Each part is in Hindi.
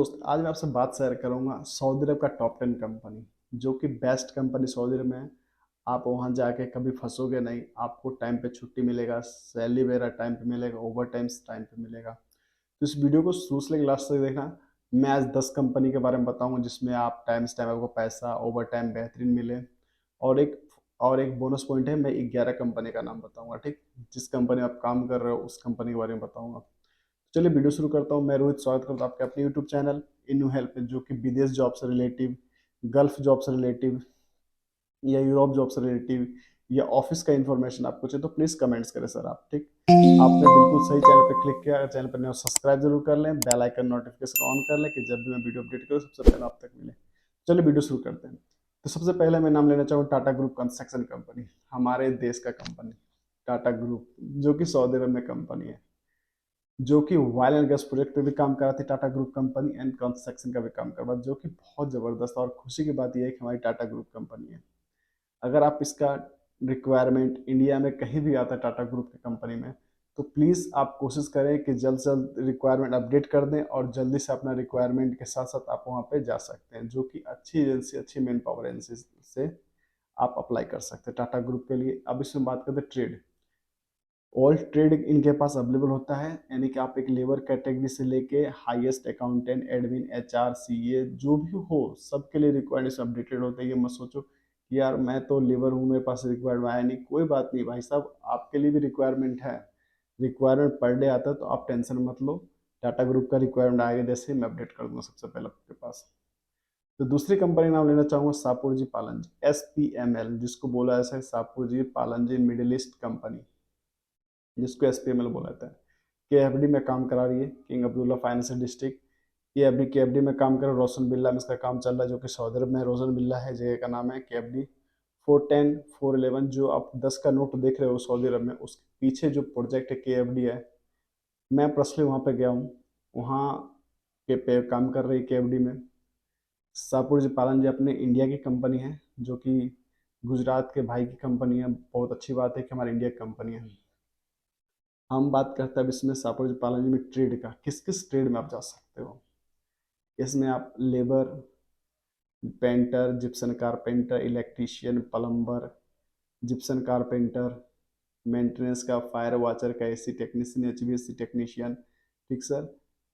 दोस्त आज मैं आपसे बात शेयर करूंगा सऊदी अरब का टॉप 10 कंपनी जो कि बेस्ट कंपनी सऊदी अरब में है। आप वहां जाके कभी फंसोगे नहीं। आपको टाइम पे छुट्टी मिलेगा, सैलरी वगैरह टाइम पे मिलेगा, ओवर टाइम टाइम पे मिलेगा। तो इस वीडियो को शुरू से लेकर लास्ट तक देखना। मैं आज 10 कंपनी के बारे में बताऊंगा जिसमें आप टाइम से टाइम आपको पैसा ओवर टाइम बेहतरीन मिले। और एक और एक बोनस पॉइंट है, मैं 11 कंपनी का नाम बताऊंगा। ठीक, जिस कंपनी में आप काम कर रहे हो उस कंपनी के बारे में बताऊंगा। चलिए वीडियो शुरू करता हूँ। मैं रोहित स्वागत करता हूँ आपके अपने यूट्यूब चैनल इनू हेल्प में, जो कि विदेश जॉब से रिलेटिव, गल्फ जॉब से रिलेटिव या यूरोप जॉब से रिलेटिव या ऑफिस का इन्फॉर्मेशन आपको चाहिए तो प्लीज कमेंट्स करें सर आप। ठीक, आपने बिल्कुल सही चैनल पर क्लिक किया। अगर चैनल पर नहीं सब्सक्राइब जरूर कर लें, बेल आइकन नोटिफिकेशन ऑन कर लें कि जब भी मैं वीडियो अपडेट करूँ सबसे पहले आप तक मिले। चलिए वीडियो शुरू करते हैं। तो सबसे पहले मैं नाम लेना चाहूँ टाटा ग्रुप कंस्ट्रक्शन कंपनी, हमारे देश का कंपनी टाटा ग्रुप, जो कि सऊदी अरब में कंपनी है, जो कि ऑयल एंड गैस प्रोजेक्ट पे भी काम कर रहा थी Tata group company, and construction का भी काम कर रहा है, जो कि बहुत जबरदस्त। और खुशी की बात यह है कि हमारी टाटा ग्रुप कंपनी है। अगर आप इसका रिक्वायरमेंट इंडिया में कहीं भी आता है टाटा ग्रुप की कंपनी में, तो प्लीज़ आप कोशिश करें कि जल्द से जल्द रिक्वायरमेंट अपडेट कर दें और जल्दी से अपना रिक्वायरमेंट के साथ साथ आप वहाँ पे जा सकते हैं, जो कि अच्छी एजेंसी, अच्छी मैन पावर एजेंसी से आप अप्लाई कर सकते हैं टाटा ग्रुप के लिए। अब इसमें बात करते हैं ट्रेड। ऑल ट्रेड इनके पास अवेलेबल होता है, यानी कि आप एक लेबर कैटेगरी से लेके highest accountant, admin, HR, CA जो भी हो सबके लिए रिक्वायरमेंट अपडेटेड होते हैं। ये मत सोचो कि यार मैं तो लेबर हूँ मेरे पास रिक्वायरमेंट आया नहीं। कोई बात नहीं भाई साहब, आपके लिए भी रिक्वायरमेंट है। रिक्वायरमेंट पर डे आता है, तो आप टेंशन मत लो। टाटा ग्रुप का रिक्वायरमेंट आएगा जैसे ही मैं अपडेट कर दूंगा सबसे पहले आपके पास। तो दूसरी कंपनी नाम लेना चाहूंगा सापुरजी पालनजी, SPML, जिसको बोला जाता है Shapoorji Pallonji middle east company, जिसको SPML बोला जाता है। KFD में काम करा रही है, किंग अब्दुल्ला फाइनेंशियल डिस्ट्रिक्ट। ये अभी KFD में काम कर रहा है, रोशन बिल्ला में इसका काम चल रहा है, जो कि सऊदी अरब में रोशन बिल्ला है, जगह का नाम है KFD 410 411। जो आप 10 का नोट देख रहे हो सऊदी अरब में, उसके पीछे जो प्रोजेक्ट है KFD है। मैं पर्सनली वहाँ पे गया हूँ, वहाँ के पे काम कर रही है KFD में। सापुर जी पालन जी अपने इंडिया की कंपनी है, जो कि गुजरात के भाई की कंपनी है। बहुत अच्छी बात है कि हमारी इंडिया की कंपनी है। हम बात करते हैं अब इसमें सापुर पालन में ट्रेड का, किस किस ट्रेड में आप जा सकते हो। इसमें आप labour, painter, Gipson carpenter, electrician, plumber, Gipson carpenter, maintenance का, फायर वॉचर का, एसी टेक्नीशियन, HVAC टेक्नीशियन, ठीक sir,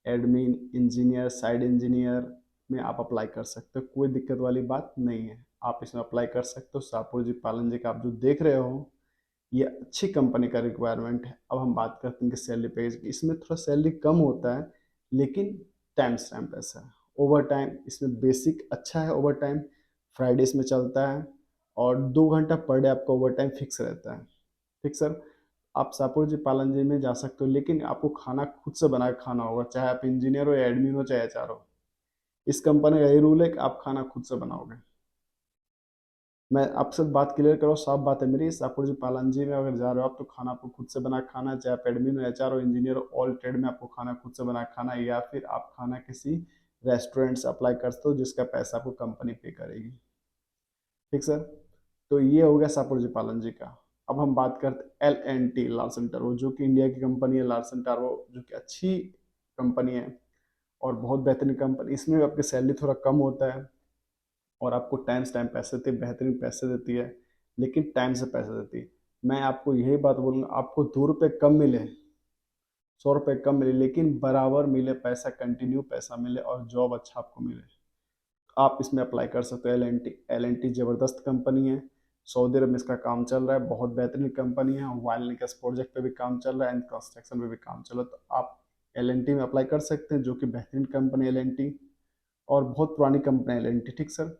admin, engineer, side engineer में आप अप्लाई कर सकते हो। कोई दिक्कत वाली बात नहीं है, आप इसमें अप्लाई कर सकते हो। सापुर जी पालन जी का आप जो देख रहे हो, ये अच्छी कंपनी का रिक्वायरमेंट है। अब हम बात करते हैं कि सैलरी पैकेज की। इसमें थोड़ा सैलरी कम होता है, लेकिन टाइम से टाइम पैसा है। ओवर टाइम इसमें बेसिक अच्छा है, ओवर टाइम फ्राइडेज में चलता है, और 2 घंटा पर डे आपका ओवर टाइम फिक्स रहता है। ठीक सर, आप सापुर जी पालन जी में जा सकते हो, लेकिन आपको खाना खुद से बना के खाना होगा, चाहे आप इंजीनियर हो या एडमिन हो चाहे HR हो। इस कंपनी का यही रूल है कि आप खाना खुद से बनाओगे। मैं आपसे बात क्लियर करो, साफ बात है मेरी। सापुर जी पालन जी में अगर जा रहे हो आप, तो खाना आपको खुद से बना के खाना है, चाहे आप एडमिन हो, HR हो, इंजीनियर हो, ऑल ट्रेड में आपको खाना खुद से बना के खाना है, या फिर आप खाना किसी रेस्टोरेंट से अप्लाई करते हो जिसका पैसा आपको कंपनी पे करेगी। ठीक सर, तो ये हो गया सापुर जी पालन जी का। अब हम बात करते LNT, लार्सन टारवो, जो कि इंडिया की कंपनी है। लार्सन टारवो जो कि अच्छी कंपनी है और बहुत बेहतरीन कंपनी। इसमें भी आपकी सैलरी थोड़ा कम होता है, और आपको टाइम से टाइम पैसे देती है, बेहतरीन पैसे देती है, लेकिन टाइम से पैसे देती है। मैं आपको यही बात बोलूँगा, आपको 2 रुपये कम मिले, 100 रुपये कम मिले, लेकिन बराबर मिले पैसा, कंटिन्यू पैसा मिले और जॉब अच्छा आपको मिले, आप इसमें अप्लाई कर सकते हो। एल एन टी जबरदस्त कंपनी है, सऊदी अरब में इसका काम चल रहा है, बहुत बेहतरीन कंपनी है। ऑयल एंड गैस प्रोजेक्ट पे भी काम चल रहा है, एंड कंस्ट्रक्शन पे भी काम चल रहा है, तो आप LNT में अप्लाई कर सकते हैं, जो कि बेहतरीन कंपनी LNT, और बहुत पुरानी कंपनी LNT। ठीक सर,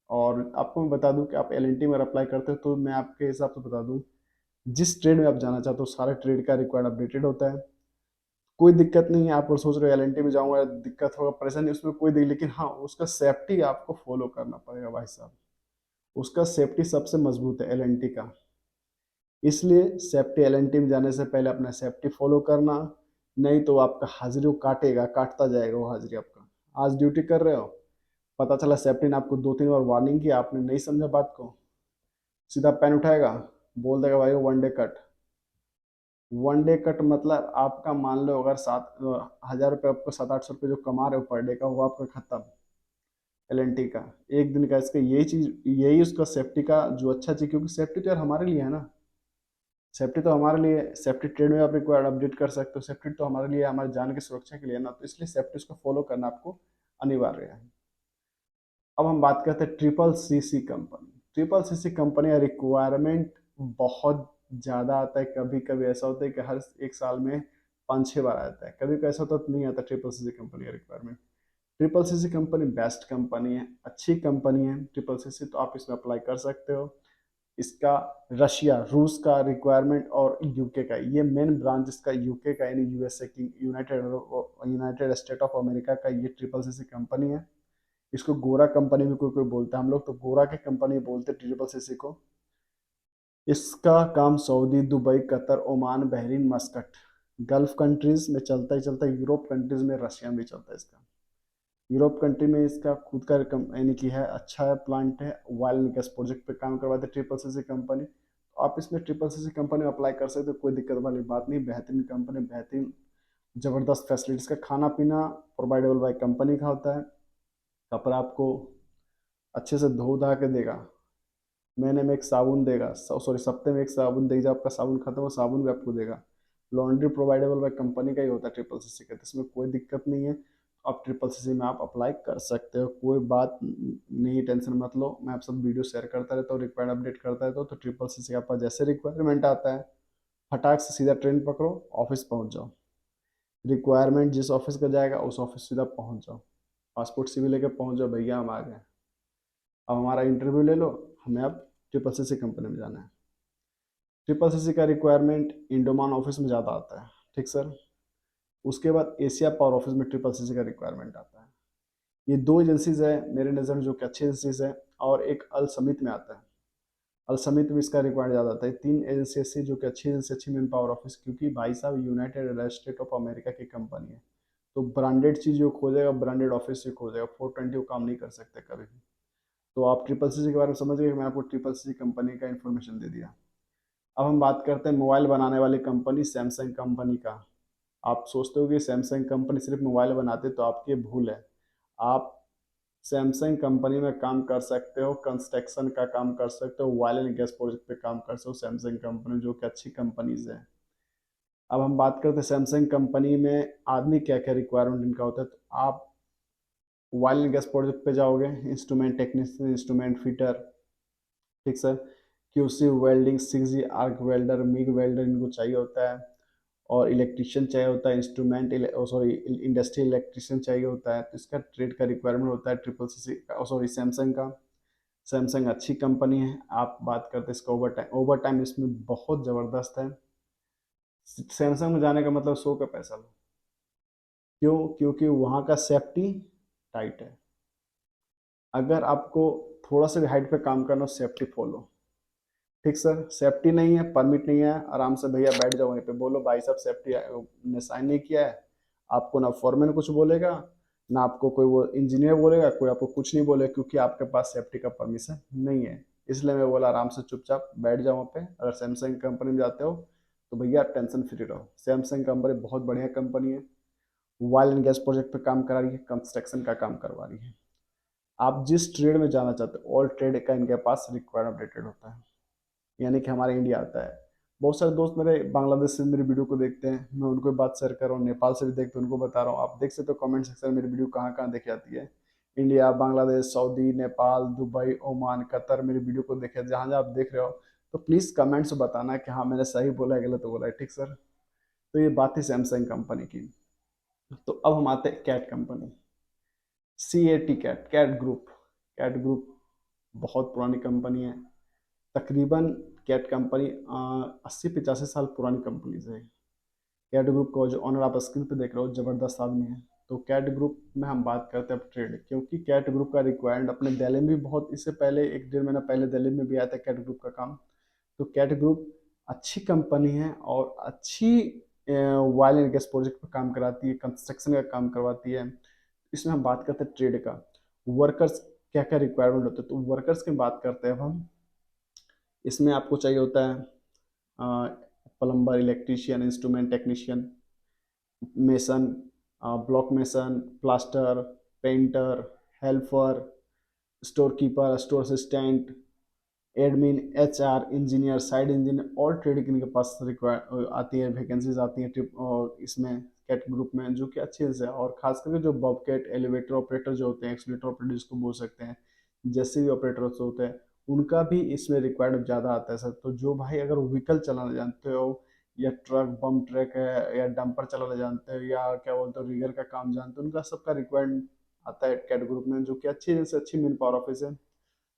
और आपको मैं बता दूं कि आप LNT में अप्लाई करते हो, तो मैं आपके हिसाब से बता दूं, जिस ट्रेड में आप जाना चाहते हो सारे ट्रेड का रिक्वायर्ड अपडेटेड होता है। कोई दिक्कत नहीं है, आप और सोच रहे हो LNT में जाऊंगा दिक्कत होगा, परेशानी, उसमें कोई दिक्कत, लेकिन हाँ उसका सेफ्टी आपको फॉलो करना पड़ेगा भाई साहब। उसका सेफ्टी सबसे मजबूत है LNT का, इसलिए सेफ्टी LNT में जाने से पहले अपना सेफ्टी फॉलो करना। नहीं तो आपका हाजिरी वो काटेगा, काटता जाएगा वो हाजिरी आपका। आज ड्यूटी कर रहे हो, पता चला सेफ्टी ने आपको 2-3 बार वार्निंग किया, आपने नहीं समझा बात को, सीधा पेन उठाएगा, बोल देगा भाई 1 डे कट। 1 डे कट मतलब आपका मान लो अगर 7,000 रुपये, आपको 700-800 रुपये जो कमा रहे हो पर डे का, वो आपका खत्म। एल का एक दिन का, इसका यही चीज, यही उसका सेफ्टी का जो अच्छा चीज, क्योंकि सेफ्टी तो यार हमारे लिए है ना। सेफ्टी तो हमारे लिए, सेफ्टी ट्रेड में आप रिक्वायर्ड अपडेट कर सकते हो, सेफ्टी तो हमारे लिए, हमारी जान की सुरक्षा के लिए है ना, तो इसलिए सेफ्टी उसको फॉलो करना आपको अनिवार्य है। अब हम बात करते हैं triple CC company. Triple CC company का रिक्वायरमेंट बहुत ज़्यादा आता है। कभी कभी ऐसा होता है कि हर एक साल में 5-6 बार आता है, कभी कभी ऐसा होता है तो नहीं आता ट्रिपल सीसी कंपनी का requirement. Triple CC company best company है, अच्छी कंपनी है ट्रिपल सीसी, तो आप इसमें अप्लाई कर सकते हो। इसका रशिया, रूस का रिक्वायरमेंट और यूके का, ये मेन ब्रांच इसका यूके का, यानी यूएसए की, United United state of America का ये ट्रिपल सीसी कंपनी है। इसको गोरा कंपनी भी कोई कोई बोलता है, हम लोग तो गोरा की कंपनी बोलते हैं ट्रिपल सीसी को। इसका काम Saudi, Dubai, Qatar, Oman, Bahrain, Muscat, gulf countries में चलता ही चलता है। यूरोप कंट्रीज में, रशिया में चलता है इसका। यूरोप कंट्री में इसका खुद का यानी कि है, अच्छा है, प्लांट है, ऑयल एंड गैस प्रोजेक्ट पे काम करवाते हैं ट्रिपल सीसी कंपनी। तो आप इसमें ट्रिपल सीसी कंपनी में अप्लाई कर सकते हो, कोई दिक्कत वाली बात नहीं। बेहतरीन कंपनी, बेहतरीन जबरदस्त फैसिलिटीज का, खाना पीना प्रोवाइडेबल बाय कंपनी का होता है। कपड़ा आपको अच्छे से धो धा के देगा, महीने में एक साबुन देगा, सॉरी सप्ते में एक साबुन देगा, जब आपका साबुन खत्म हो साबुन भी आपको देगा। लॉन्ड्री प्रोवाइडेबल बाय कंपनी का ही होता है ट्रिपल सीसी का, तो इसमें कोई दिक्कत नहीं है। आप ट्रिपल सीसी में आप अप्लाई कर सकते हो, कोई बात नहीं, टेंशन मत लो। मैं आप सब वीडियो शेयर करता रहता हूँ, रिक्वायर्ड अपडेट करता रहता हूँ। तो ट्रिपल सीसी का आपका जैसे रिक्वायरमेंट आता है, फटाक से सीधा ट्रेन पकड़ो, ऑफिस पहुंच जाओ। रिक्वायरमेंट जिस ऑफिस का जाएगा उस ऑफिस सीधा पहुंच जाओ, पासपोर्ट CV लेके पहुंच जाओ, भैया हम आ गए, अब हमारा इंटरव्यू ले लो, हमें अब ट्रिपल सीसी कंपनी में जाना है। ट्रिपल सीसी का रिक्वायरमेंट इंडोमान ऑफिस में ज़्यादा आता है, ठीक सर। उसके बाद एशिया पावर ऑफिस में ट्रिपल सीसी का रिक्वायरमेंट आता है। ये दो एजेंसीज है मेरे नज़र में जो कि अच्छी एजेंसीज है, और एक अल समित में आता है। अल समित में इसका रिक्वायर्ड ज़्यादा आता है। तीन एजेंसी ऐसी जो कि अच्छी एजेंसी, अच्छी मैन पावर ऑफिस, क्योंकि भाई साहब यूनाइटेड स्टेट ऑफ अमेरिका की कंपनी है, तो ब्रांडेड चीज़ जो खोजेगा, ब्रांडेड ऑफिस से खोजेगा, 420 वो काम नहीं कर सकते कभी भी। तो आप ट्रिपल सीसी के बारे में समझ गए, मैंने आपको ट्रिपल सीसी कंपनी का इन्फॉर्मेशन दे दिया। अब हम बात करते हैं मोबाइल बनाने वाली कंपनी सैमसंग कंपनी का। आप सोचते हो कि सैमसंग कंपनी सिर्फ मोबाइल बनाते, तो आपकी भूल है। आप सैमसंग कंपनी में काम कर सकते हो, कंस्ट्रक्शन का काम कर सकते हो, ऑयल एंड गैस प्रोजेक्ट पे काम कर सकते हो सैमसंग कंपनी, जो कि अच्छी कंपनीज है। अब हम बात करते हैं सैमसंग कंपनी में आदमी क्या क्या रिक्वायरमेंट इनका होता है। तो आप ऑयल एंड गैस प्रोजेक्ट पे जाओगे, इंस्ट्रूमेंट टेक्नीशियन, इंस्ट्रूमेंट फिटर, ठीक sir, QC welding, 6G arc welder, MiG welder इनको चाहिए होता है। और इलेक्ट्रिशियन चाहिए होता है, इंस्ट्रूमेंट सॉरी इंडस्ट्रियल इलेक्ट्रिशियन चाहिए होता है। तो इसका ट्रेड का रिक्वायरमेंट होता है ट्रिपल सीसी का, सॉरी सैमसंग का। सैमसंग अच्छी कंपनी है। आप बात करते हैं इसका ओवर टाइम, ओवर टाइम इसमें बहुत ज़बरदस्त है। सैमसंग में जाने का मतलब 100 का पैसा लो। क्यों? क्योंकि वहाँ का सेफ्टी टाइट है। अगर आपको थोड़ा सा भी हाइट पे काम करना हो, सेफ्टी फॉलो, ठीक सर। सेफ्टी नहीं है, परमिट नहीं है, आराम से भैया बैठ जाओ वहीं पे, बोलो भाई साहब सेफ्टी ने साइन नहीं किया है। आपको ना फॉरमैन कुछ बोलेगा, ना आपको कोई वो इंजीनियर बोलेगा, कोई आपको कुछ नहीं बोलेगा, क्योंकि आपके पास सेफ्टी का परमिशन नहीं है। इसलिए मैं बोला आराम से चुपचाप बैठ जाओ वहाँ पे। अगर सैमसंग कंपनी में जाते हो तो भैया टेंशन फ्री रहो। सैमसंग कंपनी बहुत बढ़िया कंपनी है, ऑयल एंड गैस प्रोजेक्ट पे काम करा रही है, कंस्ट्रक्शन का काम करवा रही है। आप जिस ट्रेड में जाना चाहते हो, ऑल ट्रेड का इनके पास रिक्वायर्ड अपडेटेड होता है, यानी कि हमारे इंडिया आता है। बहुत सारे दोस्त मेरे बांग्लादेश से मेरी वीडियो को देखते हैं, मैं उनको बात शेयर कर रहा हूँ, नेपाल से भी देखते हैं उनको बता रहा हूँ। आप देख सकते हो कमेंट सेक्शन में मेरी वीडियो कहाँ कहाँ देखी जाती है। India, Bangladesh, Saudi, Nepal, Dubai, Oman, Qatar, मेरी वीडियो को देखे, जहाँ जहाँ आप देख रहे हो, तो प्लीज़ कमेंट्स बताना कि हाँ मैंने सही बोला है, गलत बोला है, ठीक सर। तो ये बात थी सैमसंग कंपनी की। तो अब हम आते हैं CAT company, CAT, CAT, CAT group. CAT group बहुत पुरानी कंपनी है, तकरीबन। कैट कंपनी 80-85 साल पुरानी कंपनी है। कैट ग्रुप का जो ऑनर आप स्क्रीन पे देख रहे हो, जबरदस्त आदमी है। तो कैट ग्रुप में हम बात करते हैं अब ट्रेड, क्योंकि कैट ग्रुप का रिक्वायर्ड अपने दिल्ली में भी बहुत, इससे पहले 1-1.5 महीना पहले दिल्ली में भी आया था कैट ग्रुप का काम। तो कैट ग्रुप अच्छी कंपनी है, और अच्छी ऑयल एंड गैस प्रोजेक्ट पर काम कराती है, कंस्ट्रक्शन का काम करवाती है। इसमें हम बात करते हैं ट्रेड का, वर्कर्स क्या क्या रिक्वायरमेंट होते हैं। तो वर्कर्स की बात करते हैं अब हम। इसमें आपको चाहिए होता है plumber, electrician, instrument technician, mason, block mason, plaster, painter, helper, store keeper, store assistant, admin, HR, engineer, side engineer, all trade इनके पास रिक्वायर आती है, वैकेंसीज आती हैं ट्रिप और इसमें कैट ग्रुप में, जो कि अच्छे से, और खास करके जो बॉबकैट, एलिवेटर ऑपरेटर जो होते हैं, एक्सीलेटर ऑपरेटर जिसको बोल सकते हैं, जैसे भी ऑपरेटर्स होते हैं, उनका भी इसमें रिक्वायर्ड ज़्यादा आता है सर। तो जो भाई अगर व्हीकल चलाना जानते हो, या ट्रक, बम ट्रक है, या डंपर चलाना जानते हो, या क्या बोलते हो रिगर का काम जानते हो, उनका सबका रिक्वायर्ड आता है कैट ग्रुप में, जो कि अच्छी से अच्छी मेन पावर ऑफिस है।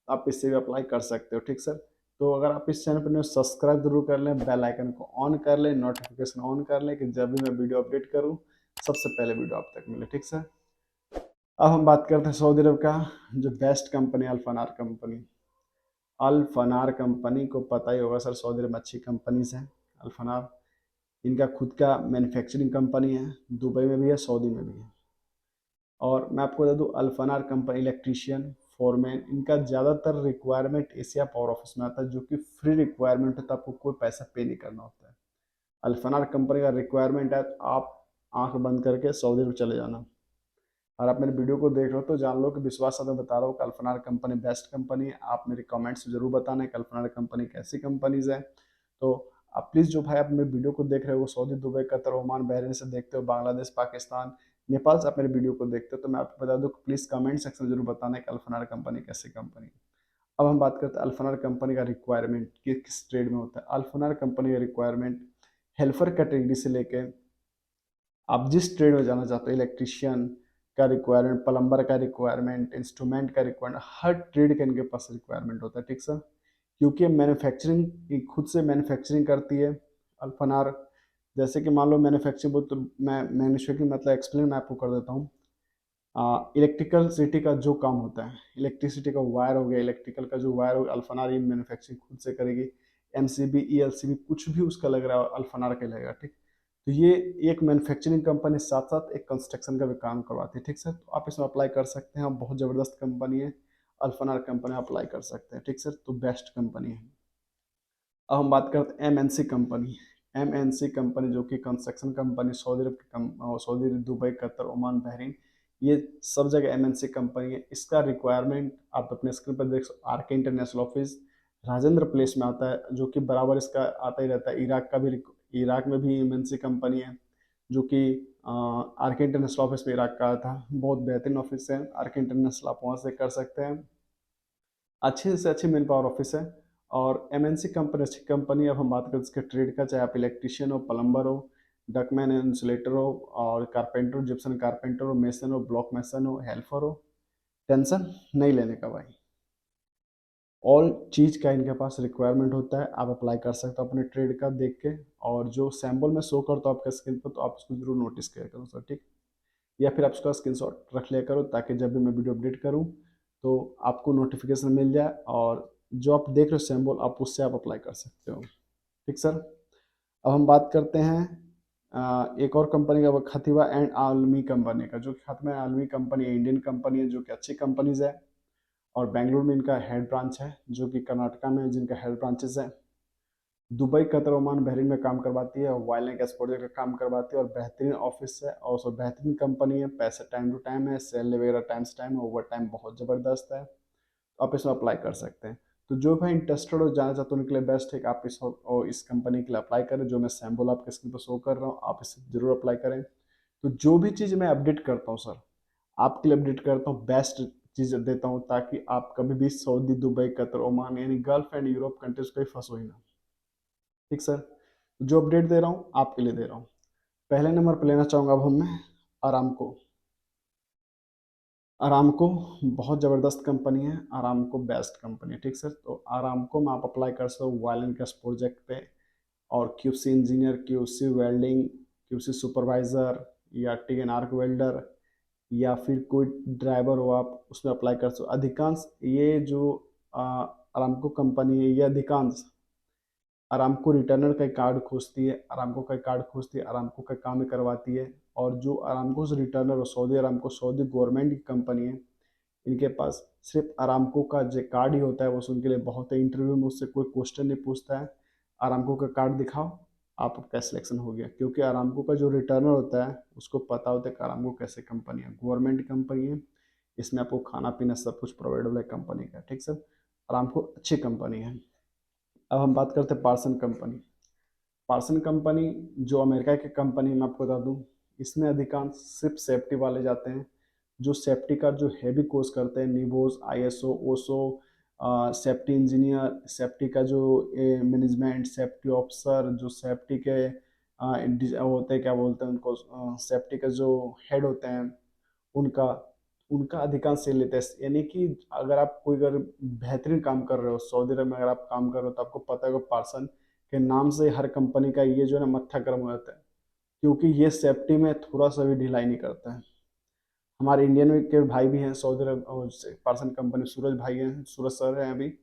आप इससे भी अप्लाई कर सकते हो, ठीक सर। तो अगर आप इस चैनल पर न्यू, सब्सक्राइब जरूर कर लें, बेल आइकन को ऑन कर लें, नोटिफिकेशन ऑन कर लें कि जब भी मैं वीडियो अपडेट करूं सबसे पहले वीडियो आप तक मिले, ठीक सर। अब हम बात करते हैं सऊदी अरब का जो best company, Alfanar company. Alfanar company को पता ही होगा सर, सऊदी अरब में अच्छी कंपनीज हैं। अल्फनार इनका खुद का मैन्युफैक्चरिंग कंपनी है, दुबई में भी है, सऊदी में भी है। और मैं आपको बता दूं, अल्फनार कंपनी इलेक्ट्रीशियन, फोरमैन, इनका ज़्यादातर रिक्वायरमेंट एशिया पावर ऑफिस में आता है, जो कि फ्री रिक्वायरमेंट होता है, आपको कोई पैसा पे नहीं करना होता है। अल्फनार कंपनी का रिक्वायरमेंट है तो आप आंख बंद करके सऊदी अरब चले जाना। और आप मेरे वीडियो को देख रहे हो तो जान लो कि विश्वास से मैं बता रहा हूँ कि अल्फनार कंपनी बेस्ट कंपनी है। आप मेरे कमेंट्स में जरूर बताना कि अल्फनार कंपनी कैसी कंपनीज है। तो आप प्लीज़, जो भाई आप मेरे वीडियो को देख रहे हो, Saudi, Dubai, Qatar, Oman, Bahrain से देखते हो, बांग्लादेश, पाकिस्तान, नेपाल से आप मेरे वीडियो को देखते हो, तो मैं आपको बता दूं, प्लीज़ कमेंट सेक्शन में जरूर बताना कि अल्फनार कंपनी कैसी कंपनी है। अब हम बात करते हैं अल्फनार कंपनी का रिक्वायरमेंट किस ट्रेड में होता है। अल्फनार कंपनी का रिक्वायरमेंट हेल्पर कैटेगरी से लेके आप जिस ट्रेड में जाना चाहते हो, इलेक्ट्रिशियन का रिक्वायरमेंट, प्लम्बर का रिक्वायरमेंट, इंस्ट्रूमेंट का रिक्वायरमेंट, हर ट्रेड का इनके पास रिक्वायरमेंट होता है, ठीक सर। क्योंकि मैन्युफैक्चरिंग खुद से मैन्युफैक्चरिंग करती है अल्फनार। जैसे कि मान लो मैन्युफैक्चरिंग, तो मैं मैन्युफैक्चरिंग मतलब एक्सप्लेन मैं आपको कर देता हूँ। इलेक्ट्रिकल सिटी का जो काम होता है, इलेक्ट्रिसिटी का वायर हो गया, इलेक्ट्रिकल का जो वायर हो गया, अल्फनार इन मैन्युफैक्चरिंग खुद से करेगी। एमसीबी, ईएलसीबी कुछ भी उसका लग रहा है अल्फनार का लगेगा, ठीक। तो ये एक मैन्युफैक्चरिंग कंपनी साथ साथ एक कंस्ट्रक्शन का भी काम करवाती है, ठीक सर। तो आप इसमें अप्लाई कर सकते हैं, बहुत ज़बरदस्त कंपनी है अल्फनार कंपनी, अप्लाई कर सकते हैं, ठीक सर। तो बेस्ट कंपनी है। अब हम बात करते हैं एमएनसी कंपनी। एमएनसी कंपनी जो कि कंस्ट्रक्शन कंपनी, सऊदी अरब की Saudi, Dubai, Qatar, Oman, Bahrain, ये सब जगह एमएनसी कंपनी है। इसका रिक्वायरमेंट आप अपने स्क्रीन पर देख सकते, RK international office Rajendra place में आता है, जो कि बराबर इसका आता ही रहता है। इराक में भी एमएनसी कंपनी है, जो कि आरके इंटरनेशनल ऑफिस में इराक का था। बहुत बेहतरीन ऑफिस है आरके इंटरनेशनल, आप वहाँ से कर सकते हैं। अच्छे से अच्छी मैन पावर ऑफिस है और एमएनसी कंपनी अच्छी कंपनी। अब हम बात करें इसके ट्रेड का, चाहे आप इलेक्ट्रिशियन हो, प्लम्बर हो, डकमैन, इंसुलेटर हो, और कारपेंटर हो, जिप्सन कारपेंटर हो, मेसन हो, ब्लॉक मेसन हो, हेल्पर हो, टेंशन नहीं लेने का भाई। ऑल चीज़ का इनके पास रिक्वायरमेंट होता है, आप अप्लाई कर सकते हो अपने ट्रेड का देख के। और जो सैम्पल में शो करता हूँ आपके स्क्रीन पर, तो आप उसको जरूर नोटिस किया करो सर, ठीक। या फिर आप उसका स्क्रीनशॉट रख लिया करो, ताकि जब भी मैं वीडियो अपडेट करूं तो आपको नोटिफिकेशन मिल जाए, और जो आप देख रहे हो सैम्पल, आप उससे आप अप्लाई कर सकते हो, ठीक सर। अब हम बात करते हैं एक और कंपनी का, खतीवा एंड आलमी कंपनी का। जो खतीवा एंड आलमी कंपनी इंडियन कंपनी है, जो कि अच्छी कंपनीज है, और बेंगलुरु में इनका हेड ब्रांच है, जो कि कर्नाटका में जिनका हेड ब्रांचेस है। दुबई, कतर, ओमान, बहरीन में काम करवाती है, ऑयल एंड गैस प्रोजेक्ट का काम करवाती है, और बेहतरीन ऑफिस है, और उसमें बेहतरीन कंपनी है, पैसे टाइम टू टाइम है, सैलरी वगैरह टाइम टू टाइम है, ओवर टाइम बहुत ज़बरदस्त है। तो आप इसमें अप्लाई कर सकते हैं। तो जो भाई इंटरेस्टेड हो, जाना चाहते हो, उनके लिए बेस्ट है कि आप इस कंपनी के लिए अप्लाई करें। जो मैं सैम्पल आपके स्क्रीन पर शो कर रहा हूँ, आप इसे जरूर अप्लाई करें। तो जो भी चीज़ मैं अपडेट करता हूँ सर, आपके लिए अपडेट करता हूँ, बेस्ट चीज़ देता हूँ, ताकि आप कभी भी सऊदी, दुबई, कतर, ओमान, यानी गल्फ एंड यूरोप कंट्रीज कहीं फंसो ही ना, ठीक सर। जो अपडेट दे रहा हूँ आपके लिए दे रहा हूँ। पहले नंबर पर लेना चाहूँगा अब मैं आरामको। आरामको बहुत ज़बरदस्त कंपनी है, आरामको बेस्ट कंपनी है, ठीक सर। तो आरामको में आप अप्लाई कर सकते हो ऑयल एंड गैस प्रोजेक्ट पे, और QC engineer, QC welding, QC supervisor, या टी एन आर्क वेल्डर, या फिर कोई ड्राइवर हो, आप उसमें अप्लाई कर सकते हो। अधिकांश ये जो आरामको कंपनी है, ये अधिकांश आरामको रिटर्नर का कार्ड खोजती है, आरामको का कार्ड खोजती है, आरामको का काम ही करवाती है। और जो आरामको से रिटर्नर और सऊदी आरामको, सऊदी गवर्नमेंट की कंपनी है, इनके पास सिर्फ आरामको का जो कार्ड ही होता है, वो उनके लिए बहुत है। इंटरव्यू में उससे कोई क्वेश्चन नहीं पूछता है, आरामको का कार्ड दिखाओ, आपका सिलेक्शन हो गया, क्योंकि अरामको का जो रिटर्नर होता है उसको पता होता है कि अरामको कैसे कंपनी है, गवर्नमेंट कंपनी है, इसमें आपको खाना पीना सब कुछ प्रोवाइडेबल है कंपनी का, ठीक सर। अरामको अच्छी कंपनी है। अब हम बात करते हैं पार्सन कंपनी। पार्सन कंपनी जो अमेरिका की कंपनी, मैं आपको बता दूं, इसमें अधिकांश सिर्फ सेफ्टी वाले जाते हैं, जो सेफ्टी का जो हैवी कोर्स करते हैं, निबोस, आईएसओ, ओसो, सेफ्टी इंजीनियर, सेफ्टी का जो मैनेजमेंट, सेफ्टी ऑफिसर, जो सेफ्टी के होते हैं, क्या बोलते हैं उनको, सेफ्टी का जो हेड होते हैं, उनका उनका अधिकांश से लेते हैं। यानी कि अगर आप कोई अगर बेहतरीन काम कर रहे हो सऊदी अरब में, अगर आप काम कर रहे हो, तो आपको पता है कि पार्सन के नाम से हर कंपनी का ये जो है ना मत्था गर्म हो जाता है, क्योंकि ये सेफ्टी में थोड़ा सा भी ढिलाई नहीं करता है। हमारे इंडियन में के भाई भी हैं सऊदी अरब पार्सन कंपनी, सूरज भाई हैं, सूरज सर हैं अभी,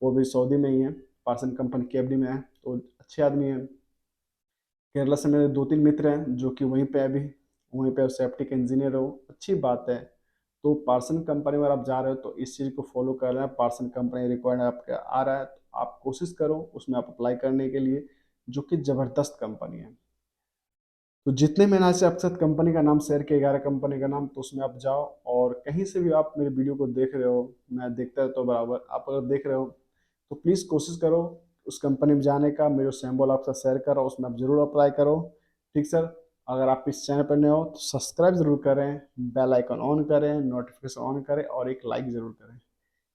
वो भी सऊदी में ही हैं, पार्सन कंपनी केएफडी में है, तो अच्छे आदमी हैं। केरला से मेरे दो तीन मित्र हैं जो कि वहीं पे अभी वहीं पे सेफ्टी के इंजीनियर हो, अच्छी बात है। तो पार्सन कंपनी में अगर आप जा रहे हो तो इस चीज़ को फॉलो कर रहे हैं, पार्सन कंपनी रिक्वायर्ड आपके आ रहा है तो आप कोशिश करो उसमें आप अप्लाई करने के लिए, जो कि ज़बरदस्त कंपनी है। तो जितने मैंने आज से आपके साथ कंपनी का नाम शेयर किया, 11 कंपनी का नाम, तो उसमें आप जाओ, और कहीं से भी आप मेरे वीडियो को देख रहे हो, मैं देखता रहता हूँ बराबर, आप अगर देख रहे हो तो प्लीज़ कोशिश करो उस कंपनी में जाने का, मेरे सैम्पल आपके साथ शेयर करो, उसमें आप जरूर अप्लाई करो, ठीक सर। अगर आप इस चैनल पर नए हो तो सब्सक्राइब जरूर करें, बेल आइकन ऑन करें, नोटिफिकेशन ऑन करें, और एक लाइक जरूर करें,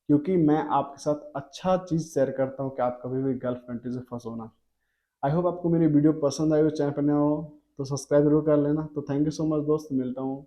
क्योंकि मैं आपके साथ अच्छा चीज़ शेयर करता हूँ कि आप कभी भी गल्फ कंट्री से फंसो ना। आई होप आपको मेरी वीडियो पसंद आई हो, चैनल पर नए हो तो सब्सक्राइब जरूर कर लेना। तो थैंक यू सो मच दोस्त, मिलता हूँ।